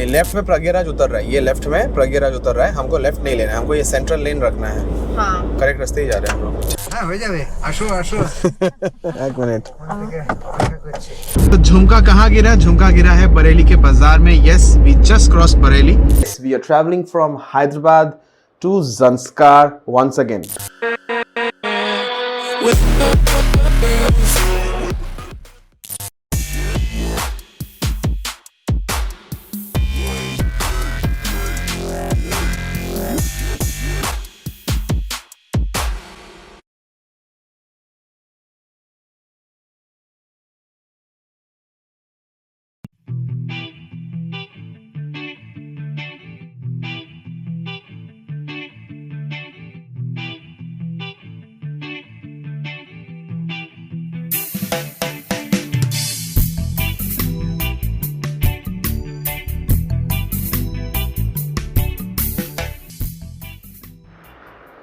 नहीं, लेफ्ट में प्रज्ञराज उतर रहा है, ये लेफ्ट में प्रज्ञराज उतर रहा है, हमको लेफ्ट नहीं लेना है, हमको ये सेंट्रल लेन रखना है। हाँ करेक्ट रास्ते ही जा रहे हैं हम लोग। हाँ हो जावे, आशो एक मिनट। तो झुमका कहाँ गिरा? झुमका गिरा है बरेली के बाजार में। Yes we just cross Bareilly. We are travelling from Hyderabad to Zanskar once again.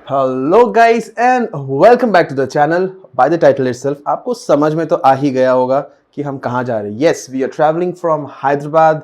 Hello guys and welcome back to the channel. By the title itself आपको समझ में तो आ ही गया होगा कि हम कहाँ जा रहे हैं। Yes we are travelling from Hyderabad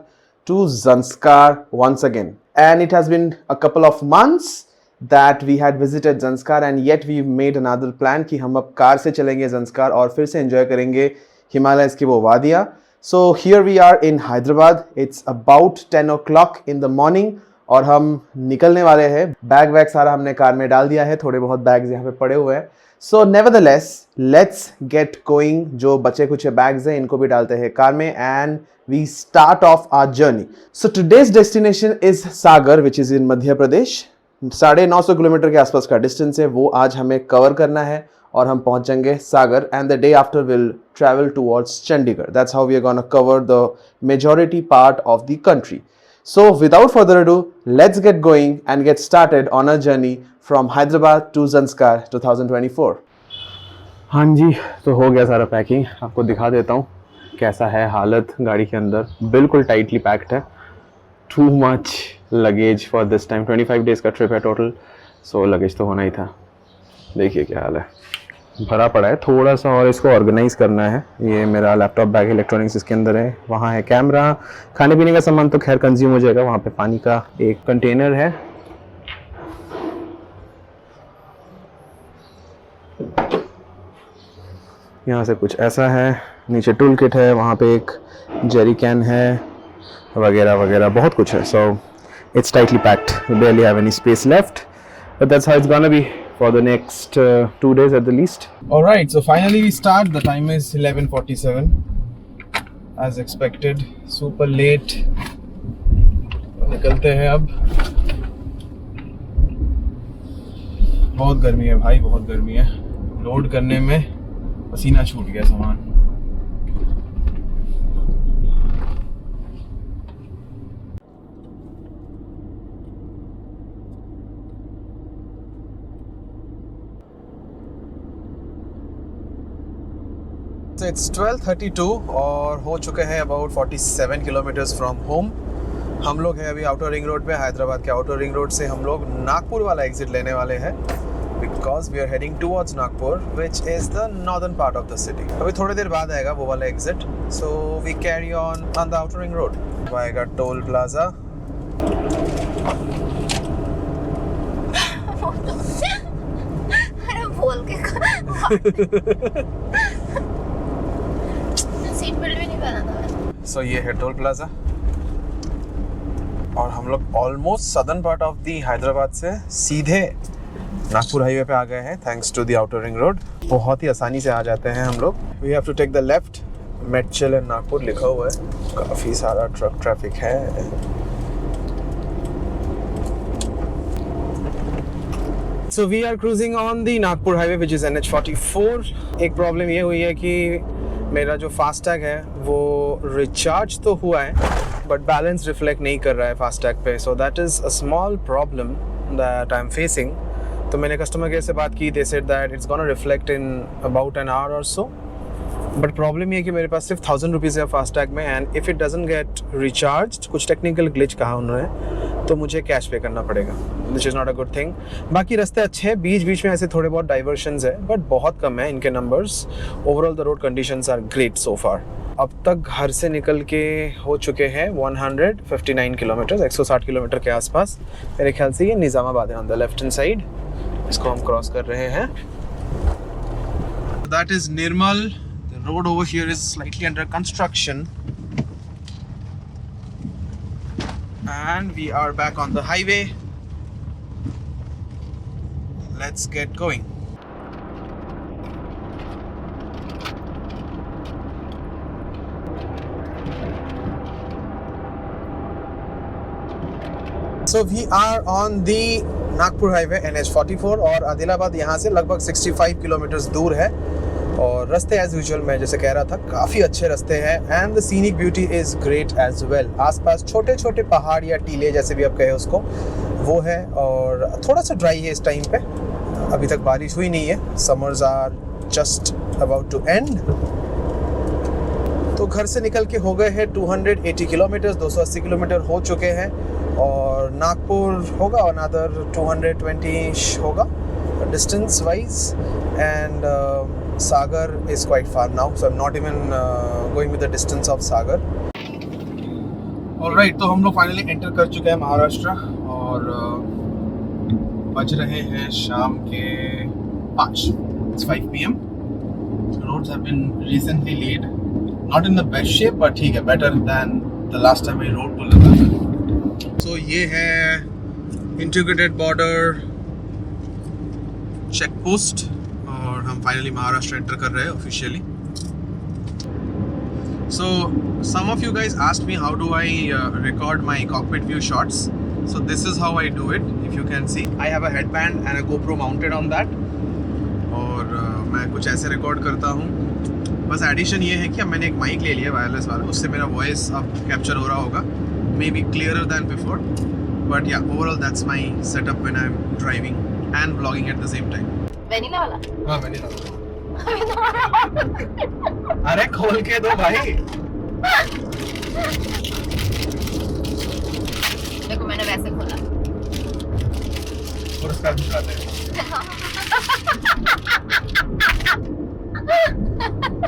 to Zanskar once again and it has been a couple of months that we had visited Zanskar and yet we made another plan कि हम अब कार से चलेंगे ज़ंस्कार और फिर से एंजॉय करेंगे हिमालयस की वो वादियाँ। So here we are in Hyderabad. It's about 10 o'clock in the morning और हम निकलने वाले हैं। बैग वैग सारा हमने कार में डाल दिया है, थोड़े बहुत बैग्स यहाँ पे पड़े हुए हैं। सो नेवरदलेस लेट्स गेट गोइंग। जो बचे कुछ बैग्स हैं इनको भी डालते हैं कार में and we start off our journey. So today's destination is Sagar which is in Madhya Pradesh. 950 kilometre के आसपास का डिस्टेंस है, वो आज हमें कवर करना है और हम पहुंचेंगे Sagar and the day after will travel towards Chandigarh. That's how we are gonna cover the majority part of the country. So without further ado, let's get going and get started on our journey from Hyderabad to Zanskar 2024. हाँ जी, तो हो गया सारा packing. आपको दिखा देता हूँ कैसा है हालत गाड़ी के अंदर। बिल्कुल टाइटली पैक्ड है। Too much luggage for this time। 25 days का ट्रिप है टोटल, सो लगेज तो होना ही था। देखिए क्या हाल है, भरा पड़ा है थोड़ा सा और इसको ऑर्गेनाइज करना है। ये मेरा लैपटॉप बैग इलेक्ट्रॉनिक्स इसके अंदर है, वहाँ है कैमरा, खाने पीने का सामान तो खैर कंज्यूम हो जाएगा। वहाँ पे पानी का एक कंटेनर है। यहाँ से कुछ ऐसा है, नीचे टूल किट है, वहाँ पे एक जेरी कैन है वगैरह वगैरह बहुत कुछ है। So it's tightly packed, we barely have any space left, but that's how it's gonna be for the next 2 days at the least. All right, so finally we start. The time is 11:47 as expected. Super late. निकलते हैं अब। बहुत गर्मी है भाई, बहुत गर्मी है। लोड करने में पसीना छूट गया सामान। इट्स 12:32 और हो चुके हैं अबाउट 47 किलोमीटर्स फ्रॉम होम। हम लोग हैं अभी आउटर रिंग रोड पे। हैदराबाद के आउटर रिंग रोड से हम लोग नागपुर वाला एग्जिट लेने वाले हैं because we are heading towards Nagpur which is the northern part of the city. अभी थोड़ी देर बाद आएगा वो वाला exit, so we carry on the outer ring road. आएगा टोल प्लाजा। बोल के सो ये है टोल प्लाजा और हम लोग almost southern part of the Hyderabad से सीधे नागपुर हाईवे पे आ गए हैं thanks to the outer ring road. बहुत ही आसानी से आ जाते हैं हम लोग। We have to take the left. Medchal and Nagpur लिखा हुआ है, काफ़ी सारा ट्रक ट्रैफिक है। So we are cruising on the Nagpur highway which is NH44। एक प्रॉब्लम ये हुई है कि मेरा जो फास्टैग है वो रिचार्ज तो हुआ है बट बैलेंस रिफ्लेक्ट नहीं कर रहा है फास्टैग पे। So that is a small problem that I am facing. तो मैंने कस्टमर केयर से बात की, they said that it's gonna reflect in about an hour और सो। बट प्रॉब्लम ये है कि मेरे पास सिर्फ 1000 रुपीज़ है फास्टैग में, and if it doesn't get recharge, कुछ टेक्निकल ग्लिच कहा उन्होंने, तो मुझे कैश पे करना पड़ेगा, which is not a good thing. बाकी रास्ते अच्छे हैं, बीच बीच में ऐसे थोड़े बहुत डाइवर्शंस है, बट बहुत कम है इनके numbers. Overall the road conditions are great so far. अब तक घर से निकल के हो चुके हैं 159 किलोमीटर, 160 किलोमीटर के आसपास। मेरे ख्याल से ये निज़ामाबाद है on the left hand side, इसको हम क्रॉस कर रहे हैं। That is Nirmal. The road over here is slightly under construction and we are back on the highway. Let's get going. So we are on the Nagpur highway NH44 और आदिलाबाद यहाँ से लगभग 65 kilometres दूर है। और रास्ते एज यूजुअल मैं जैसे कह रहा था काफ़ी अच्छे रास्ते हैं, and the scenic beauty is great as well. आसपास छोटे छोटे पहाड़ या टीले जैसे भी आप कहे उसको, वो है। और थोड़ा सा ड्राई है इस टाइम पे, अभी तक बारिश हुई नहीं है। Summers are just about to end. तो घर से निकल के हो गए हैं 280 किलोमीटर, 280 किलोमीटर हो चुके हैं। और नागपुर होगा अनदर 220 होगा distance wise, and Sagar is quite far now, so I am not even going with the distance of Sagar. Alright, तो हम लोग फाइनली एंटर कर चुके हैं महाराष्ट्र, और बज रहे हैं शाम के 5 PM। Roads have been recently laid, not in the best shape, but ठीक है, better than the last time we rode to Ladakh. तो ये है इंटीग्रेटेड बॉर्डर चेक पोस्ट, और हम फाइनली महाराष्ट्र एंटर कर रहे हैं officially. So some of you guys asked me how do I record my cockpit view shots. So this is how I do it. If you can see, I have a headband and a GoPro mounted on that, और मैं कुछ ऐसे record करता हूँ। बस addition ये है कि अब मैंने एक माइक ले लिया वायरलेस वाला, उससे मेरा वॉइस अब कैप्चर हो रहा होगा, maybe clearer than before, but yeah, overall that's my setup when I'm driving and vlogging at the same time. Vanilla वाला? हाँ, वेनिला। अरे खोल के दो भाई। देखो मैंने वैसे खोला। पुरस्कार दिखाते हैं।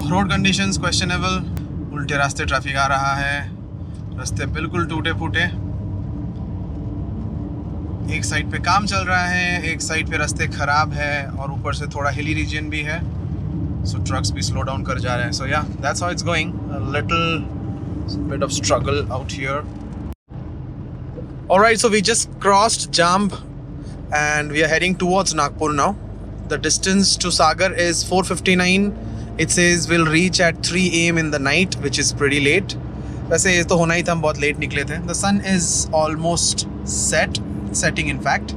रोड कंडीशंस क्वेश्चनेबल, उल्टे रास्ते ट्रैफिक आ रहा है, रास्ते बिल्कुल टूटे फूटे, एक साइड पे काम चल रहा है, एक साइड पे रास्ते खराब है, और ऊपर से थोड़ा हिली रीजन भी है, सो ट्रक्स भी स्लो डाउन कर जा रहे हैं। So ya, that's how it's going, a little bit of struggle out here. Alright, so we just crossed Jamb and we are heading towards Nagpur now. The distance to Sagar is 459. It says we'll reach at 3 AM in the night, which is pretty late. वैसे ये तो होना ही था, हम बहुत late निकले थे। The sun is almost setting in fact,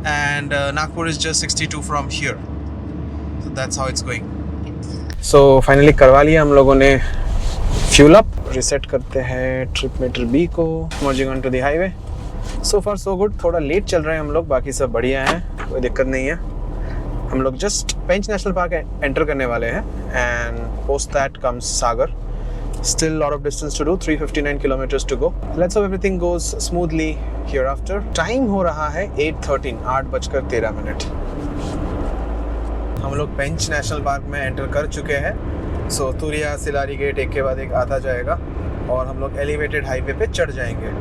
and Nagpur is just 62 from here. So that's how it's going. So finally करवा लिया हम लोगों ने fuel up, reset करते हैं trip meter B को, merging onto the highway. So far so good, थोड़ा late चल रहे हैं हम लोग, बाकी सब बढ़िया है, कोई दिक्कत नहीं है। हम लोग just Pench national park enter करने वाले हैं, and post that comes Sagar. Still lot of distance to do, 359 kilometres to go. Let's hope everything goes smoothly hereafter. Time हो रहा है 8:13, 8:13। हम लोग पेंच नेशनल पार्क में एंटर कर चुके हैं। सो तुरिया सिलारी गेट एक के बाद एक आता जाएगा, और हम लोग एलिवेटेड हाईवे पे चढ़ जाएंगे।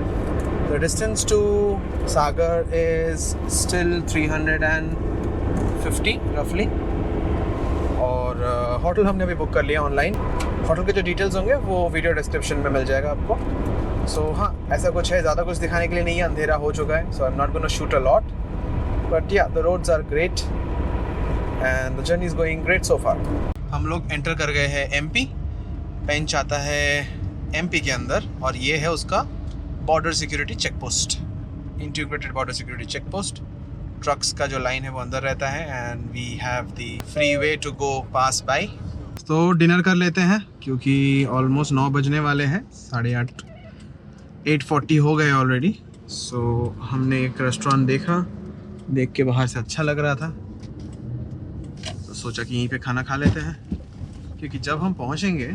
The distance to Sagar is still 350 roughly, और होटल हमने अभी बुक कर लिया ऑनलाइन। होटल के जो डिटेल्स होंगे वो वीडियो डिस्क्रिप्शन में मिल जाएगा आपको। सो हाँ, ऐसा कुछ है, ज़्यादा कुछ दिखाने के लिए नहीं है, अंधेरा हो चुका है। So I am not gonna shoot a lot, but ya the roads are great and the journey is going great so far. हम लोग एंटर कर गए हैं MP। पेंच आता है MP के अंदर, और ये है उसका border security check post, integrated border security check post. Trucks का जो लाइन है वो अंदर रहता है, and we have the free way to go pass by. तो डिनर कर लेते हैं, क्योंकि ऑलमोस्ट 9 बजने वाले हैं, 8:30, 8:40 हो गए ऑलरेडी। सो हमने एक रेस्टोरेंट देखा, देख के बाहर से अच्छा लग रहा था, तो सोचा कि यहीं पे खाना खा लेते हैं, क्योंकि जब हम पहुंचेंगे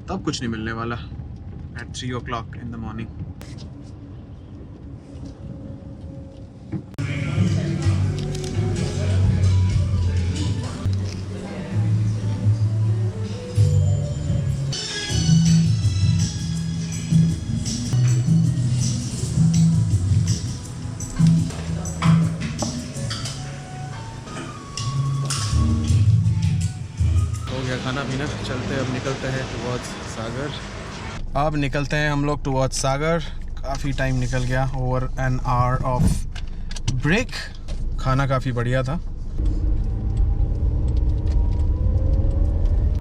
तब कुछ नहीं मिलने वाला eight 3 o'clock in the morning. हो गया खाना पीना, चलते अब निकलते हैं टुवर्ड्स सागर. अब निकलते हैं हम लोग टुवर्ड्स सागर. काफ़ी टाइम निकल गया, over an hour of break. खाना काफ़ी बढ़िया था.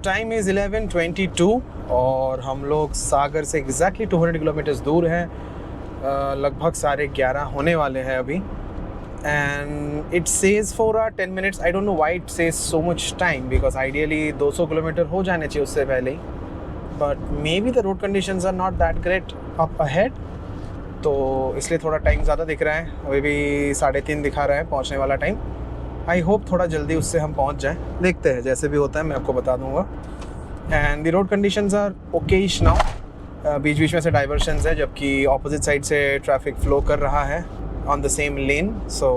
टाइम इज़ 11:22 और हम लोग सागर से एग्जैक्टली 200 किलोमीटर्स दूर हैं. लगभग 11:30 होने वाले हैं अभी. And it says for 10 minutes. I don't know why it says so much time because ideally 200 kilometre हो जाने चाहिए उससे पहले ही. But maybe the road conditions are not that great up ahead. तो इसलिए थोड़ा टाइम ज़्यादा दिख रहा है. अभी भी 3:30 दिखा रहा है पहुंचने वाला टाइम. आई होप थोड़ा जल्दी उससे हम पहुंच जाएं. देखते हैं, जैसे भी होता है मैं आपको बता दूंगा. And the road conditions are okayish now. बीच बीच में से डाइवर्शंस है जबकि ऑपोजिट साइड से ट्रैफिक फ्लो कर रहा है on the same lane, so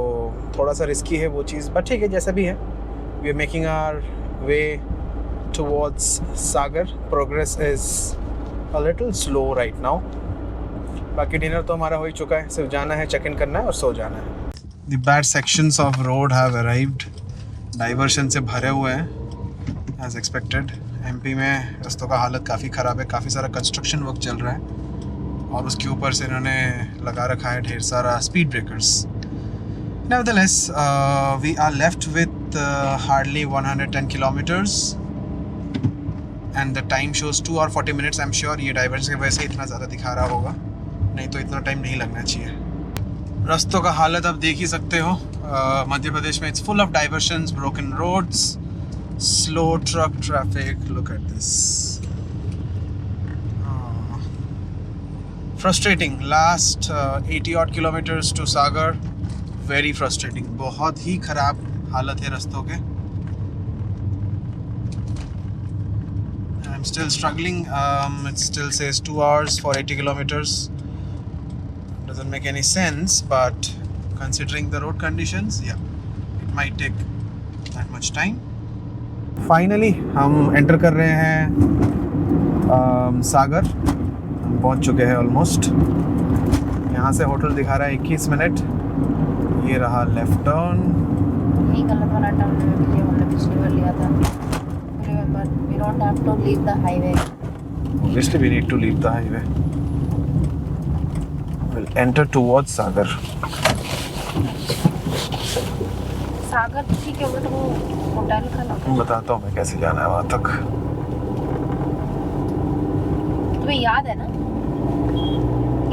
थोड़ा सा रिस्की है वो चीज़, बट ठीक है जैसा भी है. We are making our way towards Sagar. Progress is a little slow right now. बाकी डिनर तो हमारा हो ही चुका है, सिर्फ जाना है, चेक इन करना है और सो जाना है. The bad sections of road have arrived. Diversion से भरे हुए हैं as expected. MP में रास्तों का हालत काफ़ी ख़राब है, काफ़ी सारा कंस्ट्रक्शन वर्क चल रहा है और उसके ऊपर से इन्होंने लगा रखा है ढेर सारा speed breakers. Nevertheless, we are left with hardly 110 kilometers and the time shows 2 hour 40 minutes. I'm sure ये डाइवर्जन की वजह से इतना ज़्यादा दिखा रहा होगा, नहीं तो इतना टाइम नहीं लगना चाहिए. रास्तों का हालत आप देख ही सकते हो. मध्य प्रदेश में it's full of diversions, broken roads, slow truck traffic. Look at this. Frustrating. Last 80 odd kilometers to Sagar. Very frustrating. बहुत ही ख़राब हालत है रास्तों के. I'm still struggling. It still says 2 hours for 80 kilometers. Doesn't make any sense, but considering the road conditions, yeah, it might take that much time. Finally, हम enter कर रहे हैं सागर. पहुंच चुके हैं ऑलमोस्ट. यहाँ से होटल दिखा रहा है 21 मिनट. ये रहा लेफ्ट टर्न. यही गलत वाला टर्न है, हमने पिछली बार लिया था. Remember, we don't have to leave the highway. Obviously, we need to leave the highway. We'll enter towards Sagar. सागर ठीक है, वो होटल का नाम बताता हूँ मैं कैसे जाना है वहाँ तक. तुम्हें याद है ना,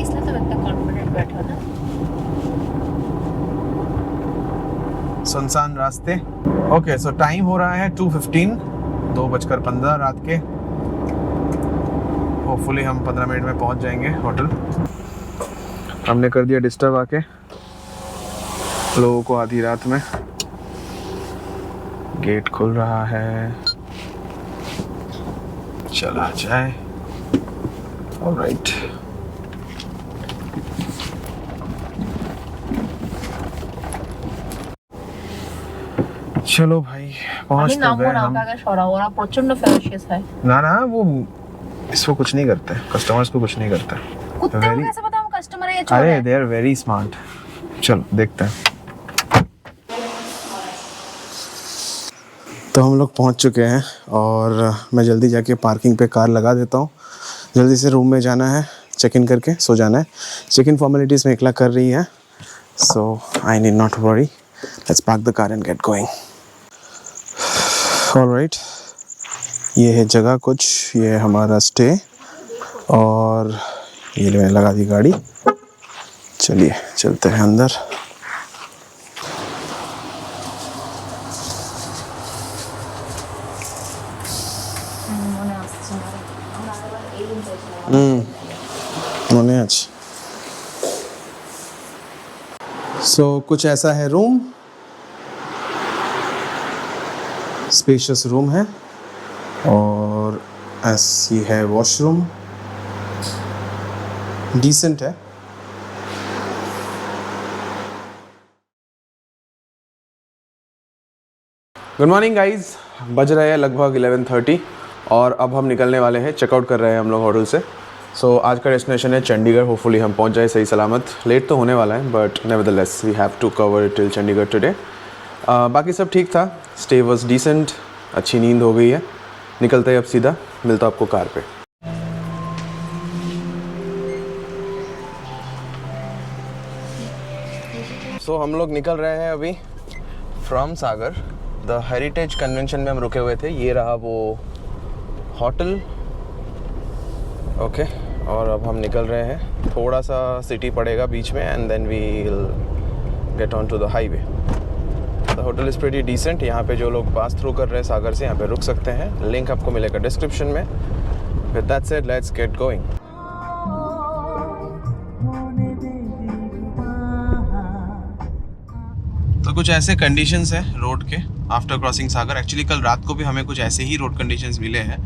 इसलिए तुम इतना कॉन्फिडेंट बैठे हो ना. सुनसान रास्ते. ओके, सो टाइम हो रहा है 2:15, 2:15 रात के. होपफुली हम 15 मिनट में पहुंच जाएंगे होटल. हमने कर दिया डिस्टर्ब आके लोगों को आधी रात में. गेट खुल रहा है, चला जाए. ऑलराइट. चलो भाई, पहुंच तो गए हम. प्रचंड फेरोशियस है. ना वो इसको कुछ नहीं करते, कस्टमर्स को कुछ नहीं करते. कुत्ते को कैसे पता हम कस्टमर है या चोर है? अरे दे आर वेरी स्मार्ट. चलो देखते हैं. तो हम लोग पहुंच चुके हैं और मैं जल्दी जाके पार्किंग पे कार लगा देता हूँ. जल्दी से रूम में जाना है, चेक इन करके सो जाना है. चेक इन फॉर्मेलिटीज़ में एकला कर रही है, so I need not worry. Let's park the car and get going. Alright, ये है जगह कुछ, ये है हमारा स्टे और ये मैंने लगा दी गाड़ी. चलिए चलते हैं अंदर. मने आज सो कुछ ऐसा है रूम. स्पेशियस रूम है और ऐसी है वॉशरूम, डिसेंट है। गुड मॉर्निंग गाइज, बज रहे हैं लगभग 11:30 और अब हम निकलने वाले हैं, चेकआउट कर रहे हैं हम लोग होटल से। सो आज का डेस्टिनेशन है चंडीगढ़। होपफुली हम पहुंच जाए सही सलामत। लेट तो होने वाला है but nevertheless we have to cover till Chandigarh today. बाकी सब ठीक था, स्टे वाज डिसेंट, अच्छी नींद हो गई है। निकलते हैं अब सीधा, मिलता आपको कार पे। सो हम लोग निकल रहे हैं अभी from Sagar. The heritage convention में हम रुके हुए थे, ये रहा वो होटल। ओके, और अब हम निकल रहे हैं। थोड़ा सा सिटी पड़ेगा बीच में and then we will get on to the highway. The hotel is pretty decent. यहाँ पे जो लोग पास थ्रू कर रहे हैं सागर से, यहाँ पे रुक सकते हैं। लिंक आपको मिलेगा डिस्क्रिप्शन में। With that said, let's get going. तो कुछ ऐसे कंडीशंस हैं रोड के आफ्टर क्रॉसिंग सागर। एक्चुअली कल रात को भी हमें कुछ ऐसे ही रोड कंडीशंस मिले हैं।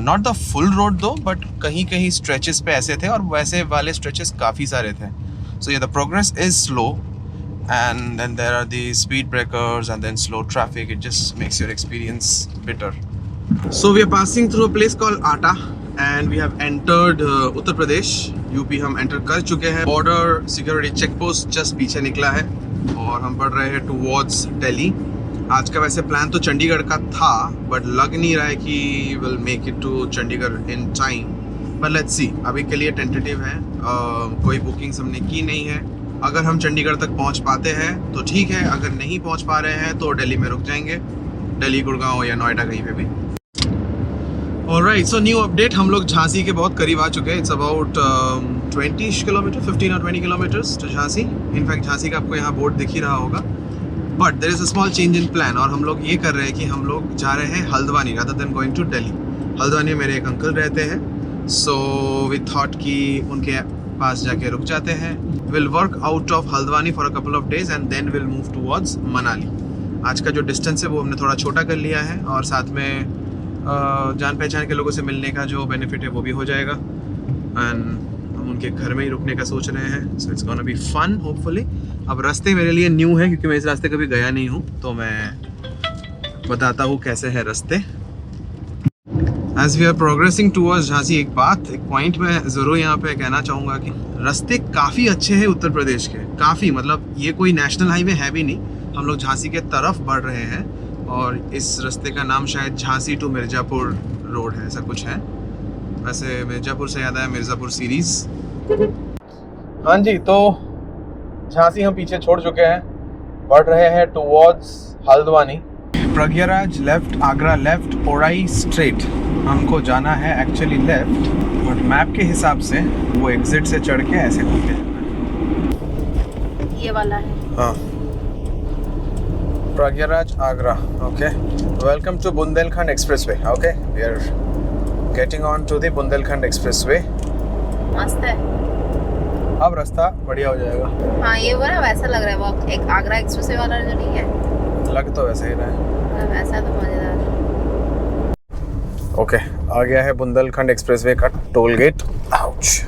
नॉट द फुल रोड दो, बट कहीं कहीं स्ट्रेचेस पे ऐसे थे और वैसे वाले स्ट्रेचेस काफ़ी सारे थे। सो ये the progress is slow and then there are the speed breakers and then slow traffic. It just makes your experience better. So we are passing through a place called Aata and we have entered Uttar Pradesh, UP हम एंटर कर चुके हैं। Border security check post just पीछे निकला है और हम बढ़ रहे हैं टुवर्ड्स दिल्ली। आज का वैसे प्लान तो चंडीगढ़ का था बट लग नहीं रहा है कि will make it to Chandigarh in time, पर लेट्स सी। अभी के लिए टेंटेटिव है, कोई बुकिंग्स हमने की नहीं है। अगर हम चंडीगढ़ तक पहुंच पाते हैं तो ठीक है, अगर नहीं पहुंच पा रहे हैं तो दिल्ली में रुक जाएंगे, दिल्ली, गुड़गांव या नोएडा कहीं पे भी। ऑलराइट, सो न्यू अपडेट, हम लोग झांसी के बहुत करीब आ चुके हैं। इट्स अबाउट 20 किलोमीटर, 15 और 20 kilometres to Jhansi. In fact Jhansi का आपको यहाँ बोर्ड दिख ही रहा होगा। But there is a small change in plan और हम लोग ये कर रहे हैं कि हम लोग जा रहे हैं Haldwani rather than going to Delhi. Haldwani में मेरे एक अंकल रहते हैं, सो वी थॉट कि उनके पास जाके रुक जाते हैं। Will work out of Haldwani for a couple of days and then will move towards Manali. आज का जो डिस्टेंस है वो हमने थोड़ा छोटा कर लिया है और साथ में जान पहचान के लोगों से मिलने का जो बेनिफिट है वो भी हो जाएगा एंड हम उनके घर में ही रुकने का सोच रहे हैं। So it's gonna be fun hopefully. अब रास्ते मेरे लिए न्यू है क्योंकि मैं इस रास्ते कभी गया नहीं हूँ, तो मैं बताता हूँ कैसे है रास्ते। As we are progressing towards Jhansi, एक पॉइंट मैं ज़रूर यहाँ पे कहना चाहूँगा कि रास्ते काफ़ी अच्छे हैं उत्तर प्रदेश के, काफ़ी, मतलब ये कोई नेशनल हाईवे है भी नहीं। हम लोग झांसी के तरफ बढ़ रहे हैं और इस रास्ते का नाम शायद झांसी टू मिर्ज़ापुर रोड है, ऐसा कुछ है। वैसे मिर्ज़ापुर से याद आया मिर्ज़ापुर सीरीज़। हाँ जी, तो झांसी हम पीछे छोड़ चुके हैं, बढ़ रहे हैं towards Haldwani. Prayagraj left, Agra left, Orai straight. हमको जाना है एक्चुअली लेफ्ट, बट मैप के हिसाब से वो एग्जिट से चढ़ के ऐसे घूम के, ये वाला है। हाँ, Prayagraj Agra. Okay, welcome to Bundelkhand expressway. Okay, we are getting on to the Bundelkhand expressway. मस्त है, अब रास्ता बढ़िया हो जाएगा। हाँ, ये वो ना वैसा लग रहा है, वो एक आगरा एक्सप्रेसवे वाला जो नहीं है, लग तो वैसे ही रहा है, वैसा तो मजेदार है। ओके, आ गया है बुंदेलखंड एक्सप्रेसवे का टोल गेट। आउच,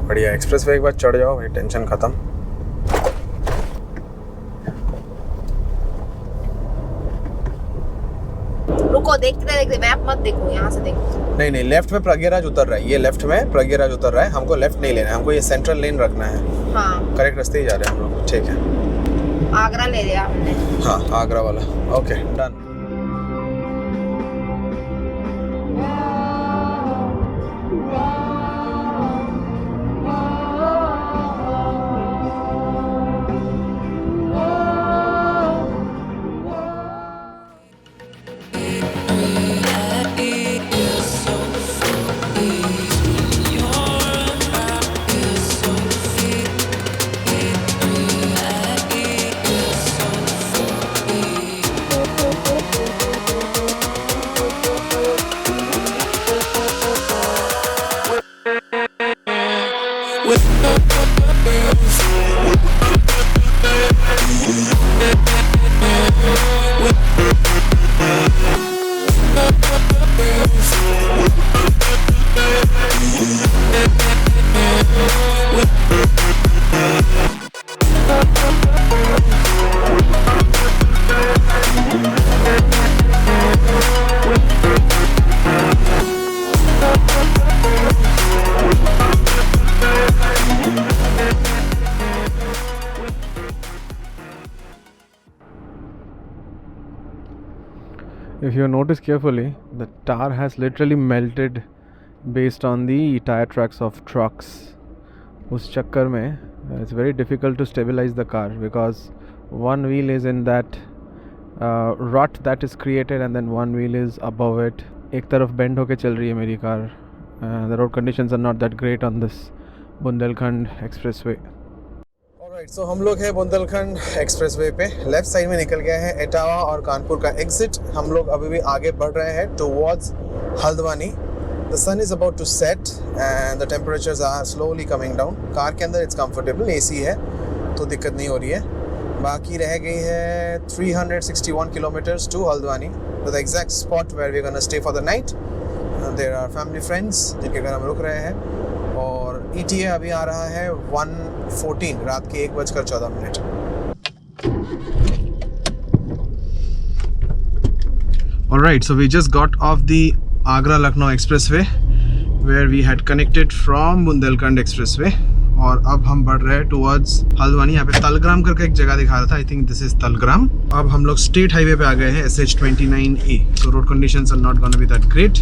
बढ़िया। एक्सप्रेसवे एक बार चढ़ जाओ भाई, टेंशन खत्म। रुको, देखते मैप मत देखो, यहाँ से देखो। नहीं, लेफ्ट में प्रयागराज उतर रहा है, ये लेफ्ट में प्रयागराज उतर रहा है। हमको लेफ्ट नहीं लेना है, हमको ये सेंट्रल लेन रखना है। हाँ, करेक्ट रास्ते ही जा रहे हैं हम लोग, ठीक है। आगरा ले लिया हमने। हाँ, आगरा वाला। Okay, done. If you notice carefully, the tar has literally melted based on the tire tracks of trucks. उस चक्कर में it's very difficult to stabilize the car because one wheel is in that rut that is created and then one wheel is above it. एक तरफ bend होके चल रही है मेरी car. The road conditions are not that great on this Bundelkhand expressway. Alright, so हम लोग हैं बुंदेलखंड एक्सप्रेसवे पे. लेफ्ट साइड में निकल गया है इटावा और कानपुर का एग्जिट. हम लोग अभी भी आगे बढ़ रहे हैं towards Haldwani. The sun is about to set and the temperatures are slowly coming down. Car के अंदर इट्स कंफर्टेबल, एसी है तो दिक्कत नहीं हो रही है. बाकी रह गई है 361 kilometres to Haldwani, the exact spot where we gonna stay for the night. There are family friends जिनके घर हम रुक रहे हैं. और ETA अभी आ रहा है 1:14 रात के 1:14. Alright, so we just got off the Agra-Lucknow Expressway where we had connected from Bundelkhand Expressway. और अब हम बढ़ रहे हैं towards हल्द्वानी. यहाँ पे तलग्राम करके एक जगह दिखा रहा था. I think this is तलग्राम. अब हम लोग स्टेट हाईवे पे आ गए हैं, SH29A. So road conditions are not gonna be that great.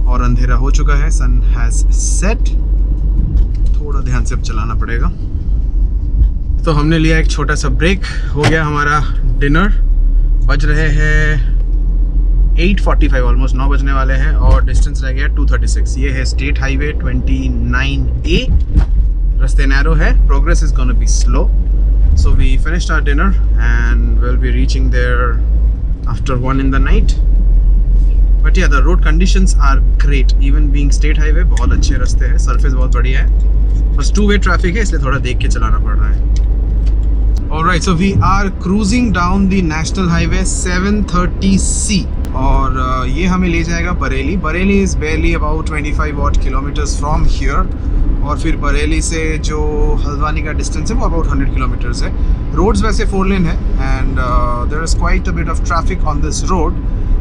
और अंधेरा हो चुका है, सन हैज सेट. थोड़ा ध्यान से अब चलाना पड़ेगा. तो हमने लिया एक छोटा सा ब्रेक. हो गया हमारा डिनर. बज रहे हैं 8:45, ऑलमोस्ट 9 बजने वाले हैं. और डिस्टेंस रह गया 236. ये है स्टेट हाईवे 29A. रास्ते नैरो है. Progress is gonna be slow. So we finished our dinner and will be reaching there after 1 in the night. But ya the road conditions are great. Even being state highway बहुत अच्छे रास्ते हैं. Surface बहुत बढ़िया है. बस two way traffic है, इसलिए थोड़ा देख के चलाना पड़ रहा है. Alright, so we are cruising down the national highway 730C. और ये हमें ले जाएगा Bareilly. Bareilly is barely about 25 odd kilometers from here. और फिर बरेली से जो हल्द्वानी का डिस्टेंस है वो अबाउट 100 kilometers है. रोड्स वैसे 4 लेन है and there is quite a bit of traffic on this road.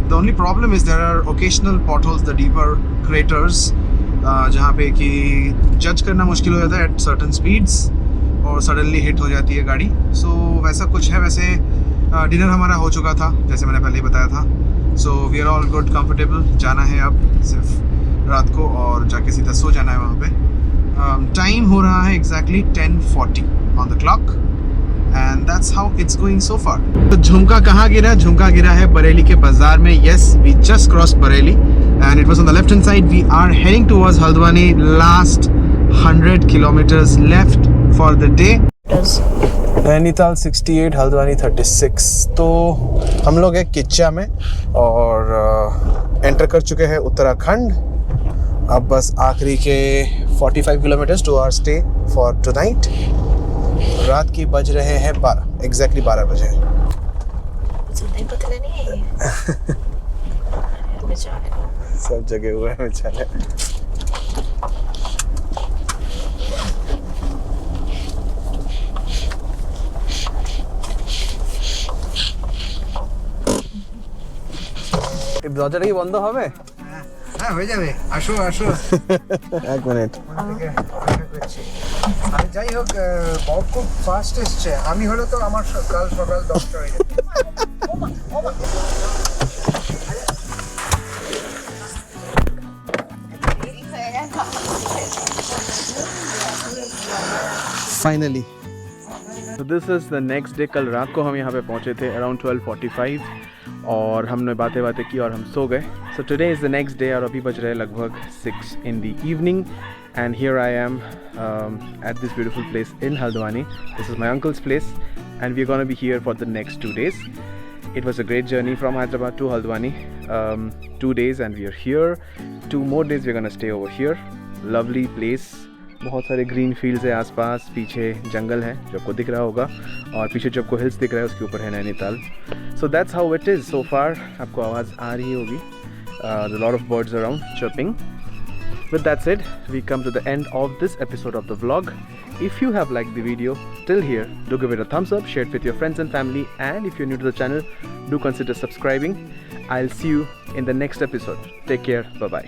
The only problem is there are occasional potholes, the deeper craters, जहाँ पे कि जज करना मुश्किल हो जाता है at certain speeds और सडनली हिट हो जाती है गाड़ी. सो वैसा कुछ है. वैसे डिनर हमारा हो चुका था जैसे मैंने पहले ही बताया था. So we are all good, comfortable. जाना है अब सिर्फ रात को और जाके सीधा सो जाना है वहाँ पे. टाइम हो रहा है exactly 10:40 on the clock. And that's how it's going so far. तो झुमका कहाँ गिरा? झुमका गिरा है बरेली के बाजार में. Yes, we just crossed Bareilly and it was on the left hand side. We are heading towards Haldwani. Last 100 kilometers left for the day. Nainital 68, Haldwani 36. तो हम लोग हैं किच्चा में और एंटर कर चुके हैं उत्तराखंड. अब बस आखिरी के 45 kilometres to our stay for tonight. रात की बज रहे हैं 12, एग्जैक्टली 12 बजे. सब जगह हुए हैं बेचारे. দরজাটা কি বন্ধ হবে? হ্যাঁ হয়ে যাবে. আসো আসো. এক মিনিট. আমি যাই হোক, বব খুব ফাস্ট এসছে. আমি হলে তো আমার কাল সকাল 10টা হয়ে যেত. फाइनली तो this is the next day. कल रात को हम यहाँ पे पहुँचे थे अराउंड 12:45 और हमने बातें की और हम सो गए. So today is the next day और अभी बज रहे हैं लगभग 6 in the evening. And here I am at this beautiful place in Haldwani. This is my uncle's place and we're going to be here for the next 2 days. It was a great journey from Hyderabad to Haldwani. 2 days and we are here. 2 more days we're going to stay over here. Lovely place. बहुत सारे green fields है आसपास. पीछे जंगल है जो आपको दिख रहा होगा और पीछे जो आपको हिल्स दिख रहा है उसके ऊपर है Nainital. So that's how it is so far. आपको आवाज़ आ रही होगी. Lot of birds around chirping. With that said, we come to the end of this episode of the vlog. If you have liked the video till here, do give it a thumbs up, share it with your friends and family, and if you're new to the channel, do consider subscribing. I'll see you in the next episode. Take care. Bye bye.